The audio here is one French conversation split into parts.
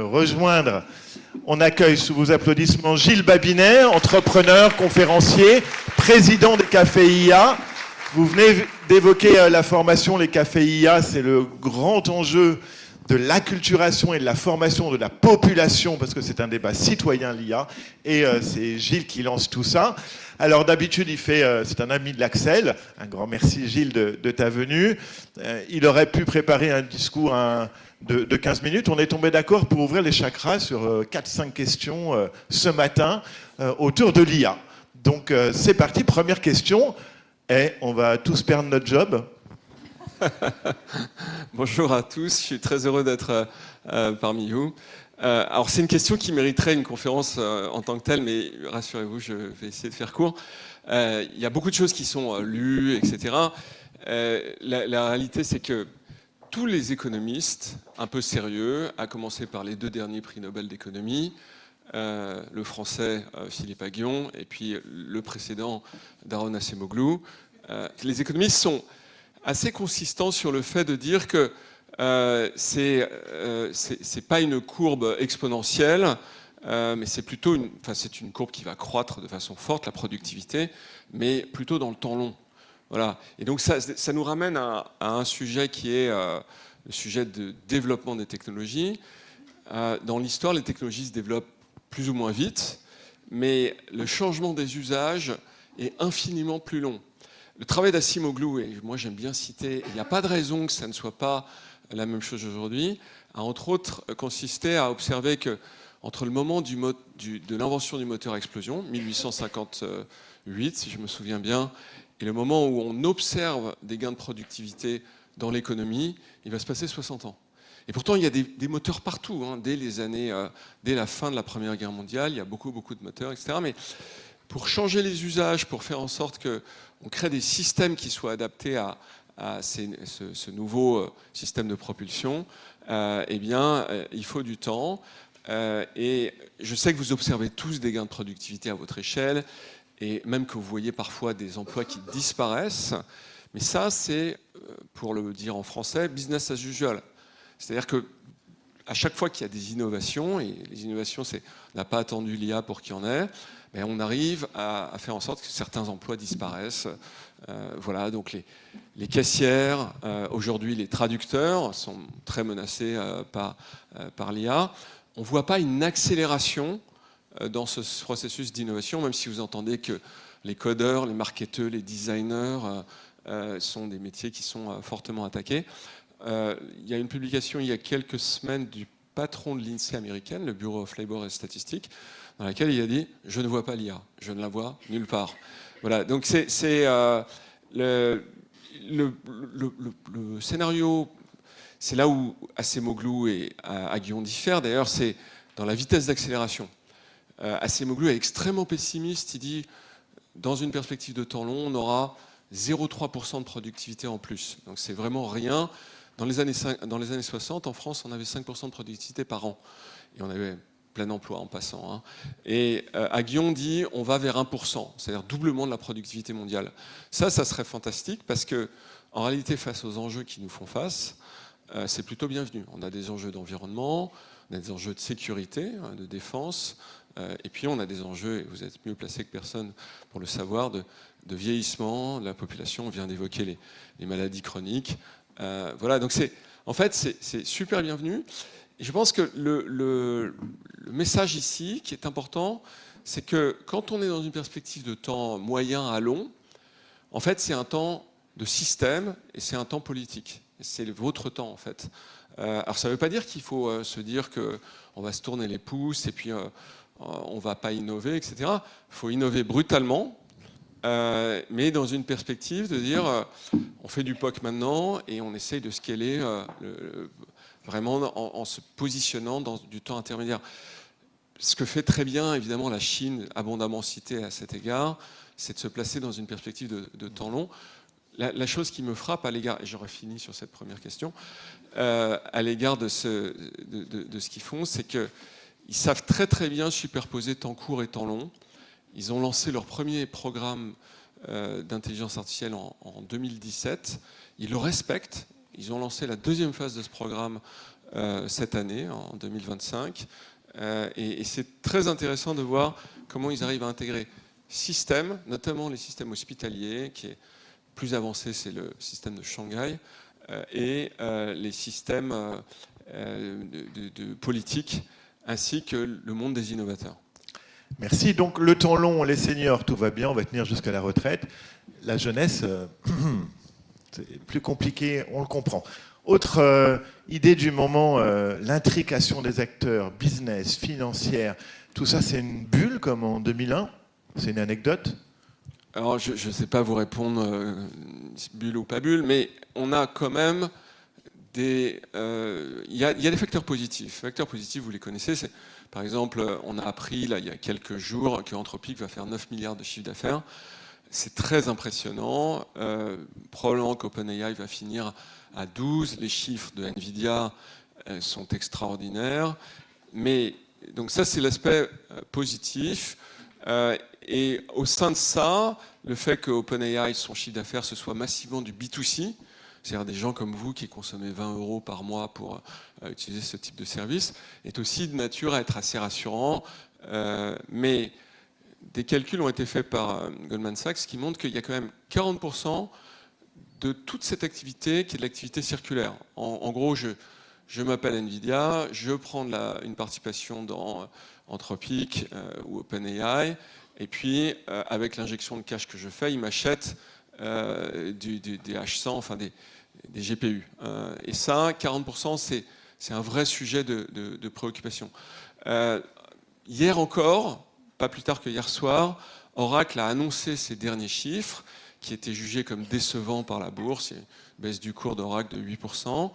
Rejoindre. On accueille sous vos applaudissements Gilles Babinet, entrepreneur, conférencier, président des cafés IA. Vous venez d'évoquer la formation, les cafés IA, c'est le grand enjeu de l'acculturation et de la formation de la population, parce que c'est un débat citoyen, l'IA, et c'est Gilles qui lance tout ça. Alors d'habitude, c'est un ami de l'Axel. Un grand merci Gilles de ta venue. Il aurait pu préparer un discours de 15 minutes. On est tombé d'accord pour ouvrir les chakras sur 4-5 questions ce matin autour de l'IA. Donc c'est parti, première question. Et on va tous perdre notre job. Bonjour à tous, je suis très heureux d'être parmi vous. Alors c'est une question qui mériterait une conférence en tant que telle, mais rassurez-vous, je vais essayer de faire court. Il y a beaucoup de choses qui sont lues, etc. La réalité, c'est que tous les économistes un peu sérieux, à commencer par les 2 derniers prix Nobel d'économie, le français Philippe Aghion et puis le précédent Daron Acemoglu, les économistes sont assez consistants sur le fait de dire que c'est pas une courbe exponentielle, mais c'est plutôt c'est une courbe qui va croître de façon forte, la productivité, mais plutôt dans le temps long. Voilà. Et donc ça nous ramène à un sujet qui est le sujet de développement des technologies. Dans l'histoire, les technologies se développent plus ou moins vite, mais le changement des usages est infiniment plus long. Le travail d'Acemoglu, et moi j'aime bien citer, il n'y a pas de raison que ça ne soit pas la même chose aujourd'hui, a entre autres consisté à observer que entre le moment de l'invention du moteur à explosion, 1858 si je me souviens bien, et le moment où on observe des gains de productivité dans l'économie, il va se passer 60 ans. Et pourtant, il y a des moteurs partout, hein, dès la fin de la Première Guerre mondiale, il y a beaucoup de moteurs, etc. Mais pour changer les usages, pour faire en sorte qu'on crée des systèmes qui soient adaptés à ce nouveau système de propulsion, il faut du temps. Et je sais que vous observez tous des gains de productivité à votre échelle, et même que vous voyez parfois des emplois qui disparaissent. Mais ça, c'est, pour le dire en français, business as usual. C'est-à-dire qu'à chaque fois qu'il y a des innovations, et les innovations, on n'a pas attendu l'IA pour qu'il y en ait, mais on arrive à faire en sorte que certains emplois disparaissent. Voilà, donc les caissières, aujourd'hui les traducteurs sont très menacés par l'IA. On ne voit pas une accélération dans ce processus d'innovation, même si vous entendez que les codeurs, les marketeurs, les designers sont des métiers qui sont fortement attaqués. Il y a une publication il y a quelques semaines du patron de l'INSEE américaine, le Bureau of Labor and Statistics, dans laquelle il a dit « Je ne vois pas l'IA, je ne la vois nulle part ». Voilà, donc c'est le scénario, c'est là où Acemoglu et Aghion diffèrent. D'ailleurs, c'est dans la vitesse d'accélération. Acemoglu est extrêmement pessimiste. Il dit, dans une perspective de temps long, on aura 0,3% de productivité en plus. Donc c'est vraiment rien. Dans les années 60, en France, on avait 5% de productivité par an. Et on avait plein emploi en passant. Hein. Et Aghion dit, on va vers 1%, c'est-à-dire doublement de la productivité mondiale. Ça serait fantastique parce que, en réalité, face aux enjeux qui nous font face, c'est plutôt bienvenu. On a des enjeux d'environnement, on a des enjeux de sécurité, hein, de défense, et puis on a des enjeux, et vous êtes mieux placé que personne pour le savoir, de vieillissement de la population. On vient d'évoquer les maladies chroniques. Voilà, donc c'est super bienvenu. Et je pense que le message ici, qui est important, c'est que quand on est dans une perspective de temps moyen à long, en fait, c'est un temps de système et c'est un temps politique. C'est votre temps, en fait. Alors, ça ne veut pas dire qu'il faut se dire qu'on va se tourner les pouces et puis on ne va pas innover, etc. Il faut innover brutalement, mais dans une perspective de dire on fait du POC maintenant et on essaye de scaler vraiment en se positionnant dans du temps intermédiaire. Ce que fait très bien, évidemment, la Chine, abondamment citée à cet égard, c'est de se placer dans une perspective de temps long. La chose qui me frappe à l'égard, et j'aurais fini sur cette première question, à l'égard de ce qu'ils font, c'est qu'ils savent très très bien superposer temps court et temps long. Ils ont lancé leur premier programme d'intelligence artificielle en 2017. Ils le respectent. Ils ont lancé la deuxième phase de ce programme cette année, en 2025. Et c'est très intéressant de voir comment ils arrivent à intégrer systèmes, notamment les systèmes hospitaliers, qui est plus avancé, c'est le système de Shanghai, et les systèmes de politique, ainsi que le monde des innovateurs. Merci. Donc le temps long, les seniors, tout va bien, on va tenir jusqu'à la retraite. La jeunesse, c'est plus compliqué, on le comprend. Autre idée du moment, l'intrication des acteurs, business, financière, tout ça c'est une bulle comme en 2001. C'est une anecdote. Alors je ne sais pas vous répondre, bulle ou pas bulle, mais on a quand même il y a des facteurs positifs. Les facteurs positifs, vous les connaissez. Par exemple, on a appris là, il y a quelques jours qu'Anthropic va faire 9 milliards de chiffre d'affaires. C'est très impressionnant. Probablement qu'OpenAI va finir à 12. Les chiffres de NVIDIA sont extraordinaires. Mais donc ça, c'est l'aspect positif. Et au sein de ça, le fait que OpenAI, son chiffre d'affaires, ce soit massivement du B2C, c'est-à-dire des gens comme vous qui consommez 20 € par mois pour utiliser ce type de service, est aussi de nature à être assez rassurant. Mais des calculs ont été faits par Goldman Sachs qui montrent qu'il y a quand même 40% de toute cette activité qui est de l'activité circulaire. En gros, je m'appelle NVIDIA, je prends une participation dans Anthropic ou OpenAI, et puis avec l'injection de cash que je fais, ils m'achètent des H100, enfin des GPU. Et ça, 40%, c'est un vrai sujet de préoccupation. Hier encore, pas plus tard que hier soir, Oracle a annoncé ses derniers chiffres, qui étaient jugés comme décevants par la bourse. Il y a une baisse du cours d'Oracle de 8%.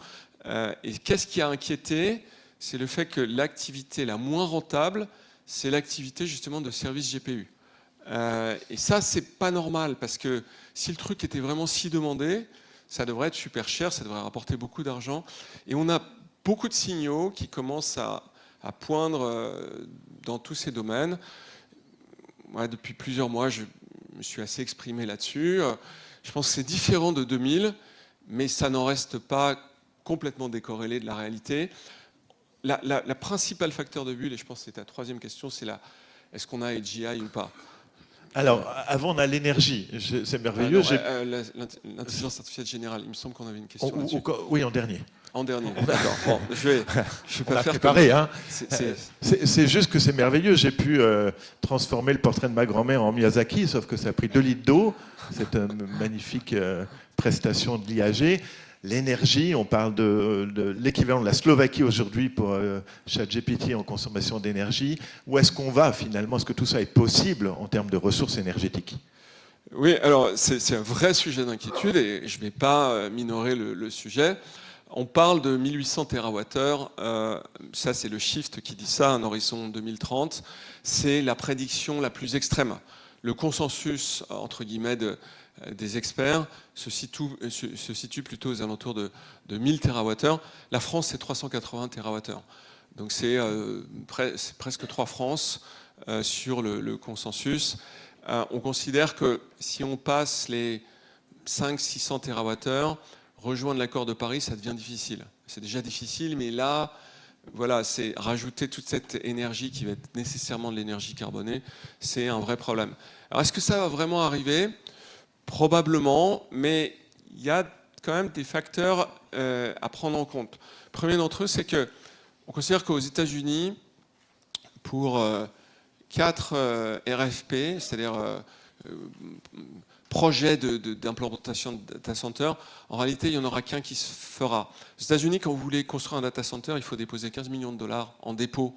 Et qu'est-ce qui a inquiété ? C'est le fait que l'activité la moins rentable, c'est l'activité justement de service GPU. Et ça, c'est pas normal, parce que si le truc était vraiment si demandé, ça devrait être super cher, ça devrait rapporter beaucoup d'argent. Et on a beaucoup de signaux qui commencent à poindre dans tous ces domaines. Moi, depuis plusieurs mois, je me suis assez exprimé là-dessus. Je pense que c'est différent de 2000, mais ça n'en reste pas complètement décorrélé de la réalité. La principale facteur de bulle, et je pense que c'est ta troisième question, c'est est-ce qu'on a AGI ou pas ? Alors, avant, on a l'énergie. C'est merveilleux. L'intelligence artificielle générale, il me semble qu'on avait une question là-dessus. Oui, en dernier. En dernier, d'accord. Bon, je vais pas faire préparé, comme... hein. C'est juste que c'est merveilleux. J'ai pu transformer le portrait de ma grand-mère en Miyazaki, sauf que ça a pris 2 litres d'eau. C'est une magnifique prestation de l'IAG. L'énergie, on parle de l'équivalent de la Slovaquie aujourd'hui pour ChatGPT en consommation d'énergie. Où est-ce qu'on va finalement ? Est-ce que tout ça est possible en termes de ressources énergétiques ? Oui, alors c'est un vrai sujet d'inquiétude et je ne vais pas minorer le sujet. On parle de 1800 TWh, ça c'est le Shift qui dit ça, un horizon 2030. C'est la prédiction la plus extrême. Le consensus, entre guillemets, des experts se situe plutôt aux alentours de 1000 TWh. La France, c'est 380 TWh. Donc c'est presque 3 France sur le consensus. On considère que si on passe les 500-600 TWh, rejoindre l'accord de Paris, ça devient difficile. C'est déjà difficile, mais là, voilà, c'est rajouter toute cette énergie qui va être nécessairement de l'énergie carbonée, c'est un vrai problème. Alors, est-ce que ça va vraiment arriver ? Probablement, mais il y a quand même des facteurs à prendre en compte. Le premier d'entre eux, c'est qu'on considère qu'aux États-Unis, pour 4 RFP, c'est-à-dire projet d'implantation de data center, en réalité, il n'y en aura qu'un qui se fera. Aux États-Unis, quand vous voulez construire un data center, il faut déposer 15 millions de dollars en dépôt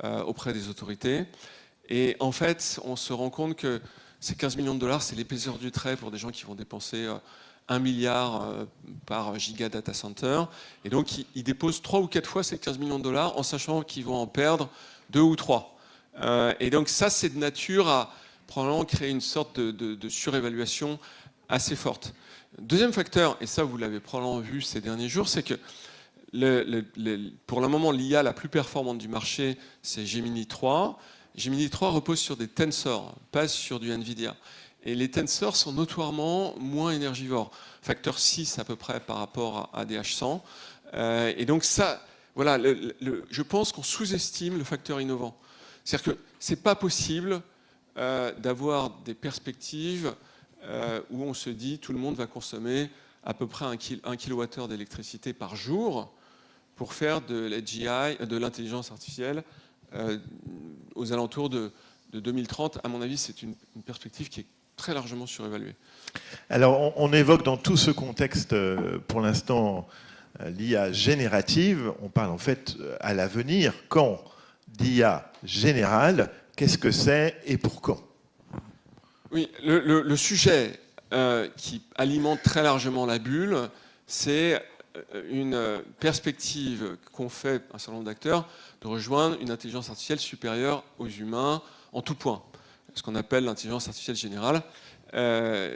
auprès des autorités. Et en fait, on se rend compte que ces 15 millions de dollars, c'est l'épaisseur du trait pour des gens qui vont dépenser 1 milliard par giga data center. Et donc, ils déposent 3 ou 4 fois ces 15 millions de dollars en sachant qu'ils vont en perdre 2 ou 3. Et donc, ça, c'est de nature à probablement créer une sorte de surévaluation assez forte. Deuxième facteur, et ça, vous l'avez probablement vu ces derniers jours, c'est que pour le moment, l'IA la plus performante du marché, c'est Gemini 3. Gemini 3 repose sur des tensors, pas sur du NVIDIA. Et les tensors sont notoirement moins énergivores, facteur 6 à peu près par rapport à des H100. Et donc ça, Voilà, je pense qu'on sous-estime le facteur innovant. C'est-à-dire que ce n'est pas possible d'avoir des perspectives où on se dit tout le monde va consommer à peu près 1 kWh d'électricité par jour pour faire de l'AGI, de l'intelligence artificielle aux alentours de 2030. À mon avis, c'est une perspective qui est très largement surévaluée. Alors, on évoque dans tout ce contexte, pour l'instant, l'IA générative. On parle en fait à l'avenir. Quand d'IA générale, qu'est-ce que c'est et pour quand? Oui, le sujet qui alimente très largement la bulle, c'est une perspective qu'ont fait un certain nombre d'acteurs de rejoindre une intelligence artificielle supérieure aux humains en tout point, ce qu'on appelle l'intelligence artificielle générale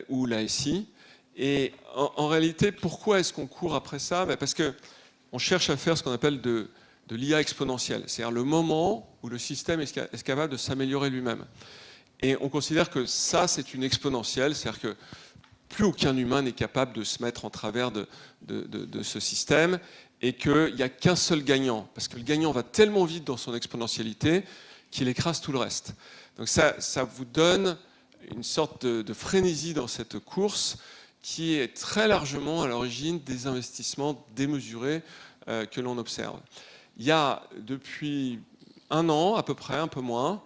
ou l'ASI. Et en réalité, pourquoi est-ce qu'on court après ça? Parce qu'on cherche à faire ce qu'on appelle de l'IA exponentielle, c'est-à-dire le moment où le système est capable de s'améliorer lui-même. Et on considère que ça, c'est une exponentielle, c'est-à-dire que plus aucun humain n'est capable de se mettre en travers de ce système et qu'il n'y a qu'un seul gagnant, parce que le gagnant va tellement vite dans son exponentialité qu'il écrase tout le reste. Donc ça vous donne une sorte de frénésie dans cette course qui est très largement à l'origine des investissements démesurés que l'on observe. Il y a depuis 1 an, à peu près, un peu moins,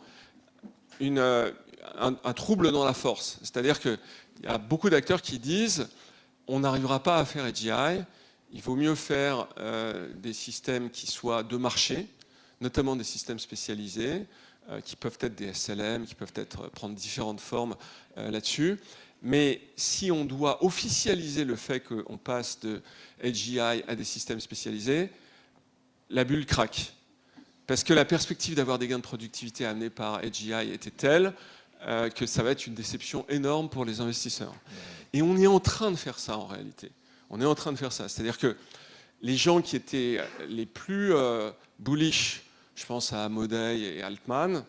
un trouble dans la force. C'est-à-dire qu'il y a beaucoup d'acteurs qui disent on n'arrivera pas à faire AGI, il vaut mieux faire des systèmes qui soient de marché, notamment des systèmes spécialisés, qui peuvent être des SLM, qui peuvent prendre différentes formes là-dessus. Mais si on doit officialiser le fait qu'on passe de AGI à des systèmes spécialisés, la bulle craque. Parce que la perspective d'avoir des gains de productivité amenés par AGI était telle que ça va être une déception énorme pour les investisseurs. Et on est en train de faire ça en réalité. On est en train de faire ça. C'est-à-dire que les gens qui étaient les plus bullish, je pense à Amodei et Altman,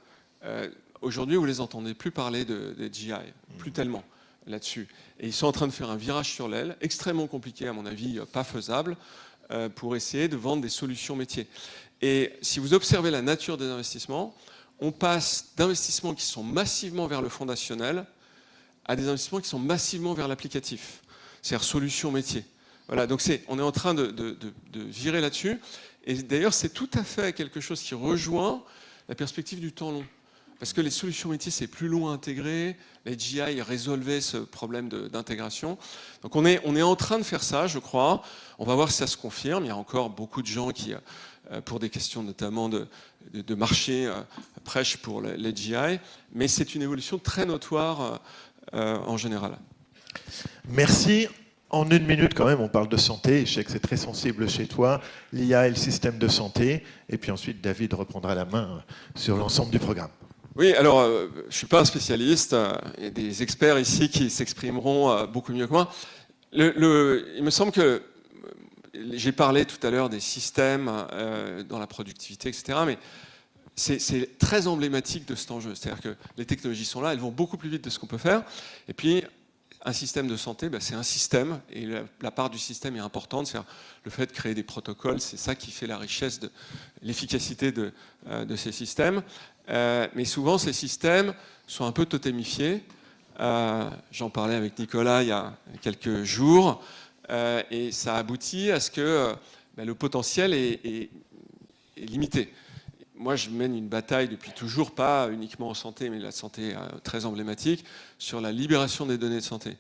aujourd'hui vous ne les entendez plus parler d'AGI, plus tellement là-dessus. Et ils sont en train de faire un virage sur l'aile, extrêmement compliqué à mon avis, pas faisable, pour essayer de vendre des solutions métiers. Et si vous observez la nature des investissements, on passe d'investissements qui sont massivement vers le fondationnel à des investissements qui sont massivement vers l'applicatif, c'est-à-dire solutions métiers. Voilà, donc on est en train de virer là-dessus. Et d'ailleurs, c'est tout à fait quelque chose qui rejoint la perspective du temps long. Parce que les solutions métiers, c'est plus long à intégrer. Les GI résolvaient ce problème d'intégration. Donc on est en train de faire ça, je crois. On va voir si ça se confirme. Il y a encore beaucoup de gens qui, pour des questions notamment de marché, prêchent pour les GI. Mais c'est une évolution très notoire en général. Merci. En 1 minute, quand même, on parle de santé. Je sais que c'est très sensible chez toi, l'IA et le système de santé. Et puis ensuite, David reprendra la main sur l'ensemble du programme. Oui, alors, je ne suis pas un spécialiste. Il y a des experts ici qui s'exprimeront beaucoup mieux que moi. Il me semble que j'ai parlé tout à l'heure des systèmes dans la productivité, etc. Mais c'est très emblématique de cet enjeu. C'est-à-dire que les technologies sont là, elles vont beaucoup plus vite de ce qu'on peut faire. Et puis, un système de santé, c'est un système, et la part du système est importante. C'est-à-dire le fait de créer des protocoles, c'est ça qui fait la richesse de l'efficacité de ces systèmes. Mais souvent, ces systèmes sont un peu totémifiés. J'en parlais avec Nicolas il y a quelques jours, et ça aboutit à ce que le potentiel est limité. Moi, je mène une bataille depuis toujours, pas uniquement en santé, mais la santé très emblématique, sur la libération des données de santé.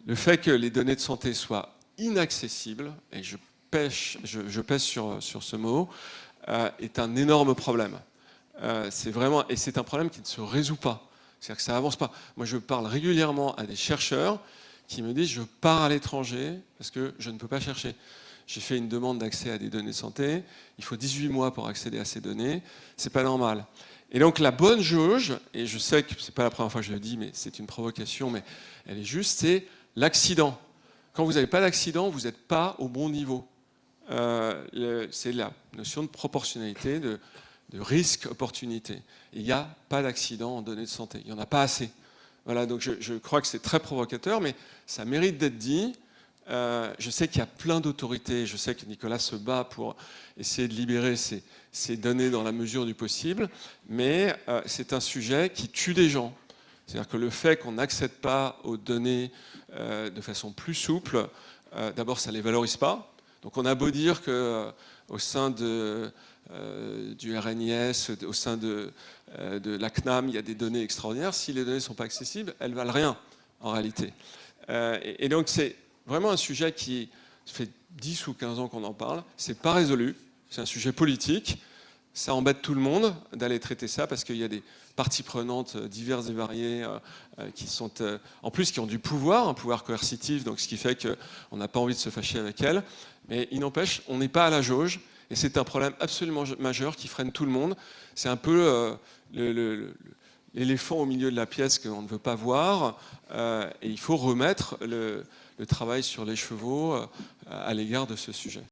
Le fait que les données de santé soient inaccessibles, et je pèse sur ce mot, est un énorme problème. Et c'est un problème qui ne se résout pas. C'est-à-dire que ça avance pas. Moi, je parle régulièrement à des chercheurs qui me disent « je pars à l'étranger parce que je ne peux pas chercher ». J'ai fait une demande d'accès à des données de santé. Il faut 18 mois pour accéder à ces données. C'est pas normal. Et donc la bonne jauge, et je sais que c'est pas la première fois que je le dis, mais c'est une provocation, mais elle est juste, c'est l'accident. Quand vous n'avez pas d'accident, vous n'êtes pas au bon niveau. C'est la notion de proportionnalité, de risque-opportunité. Il n'y a pas d'accident en données de santé. Il n'y en a pas assez. Voilà, donc je crois que c'est très provocateur, mais ça mérite d'être dit. Je sais qu'il y a plein d'autorités, je sais que Nicolas se bat pour essayer de libérer ces données dans la mesure du possible, mais c'est un sujet qui tue des gens. C'est-à-dire que le fait qu'on n'accède pas aux données de façon plus souple, d'abord ça ne les valorise pas. Donc on a beau dire qu'au sein du RNIS, au sein de la CNAM, il y a des données extraordinaires. Si les données ne sont pas accessibles, elles ne valent rien en réalité. Et donc c'est vraiment un sujet qui fait 10 ou 15 ans qu'on en parle. Ce n'est pas résolu, c'est un sujet politique. Ça embête tout le monde d'aller traiter ça parce qu'il y a des parties prenantes diverses et variées qui sont en plus qui ont du pouvoir, un pouvoir coercitif, donc ce qui fait qu'on n'a pas envie de se fâcher avec elles. Mais il n'empêche, on n'est pas à la jauge et c'est un problème absolument majeur qui freine tout le monde. C'est un peu l'éléphant au milieu de la pièce qu'on ne veut pas voir et il faut remettre le travail sur les chevaux à l'égard de ce sujet.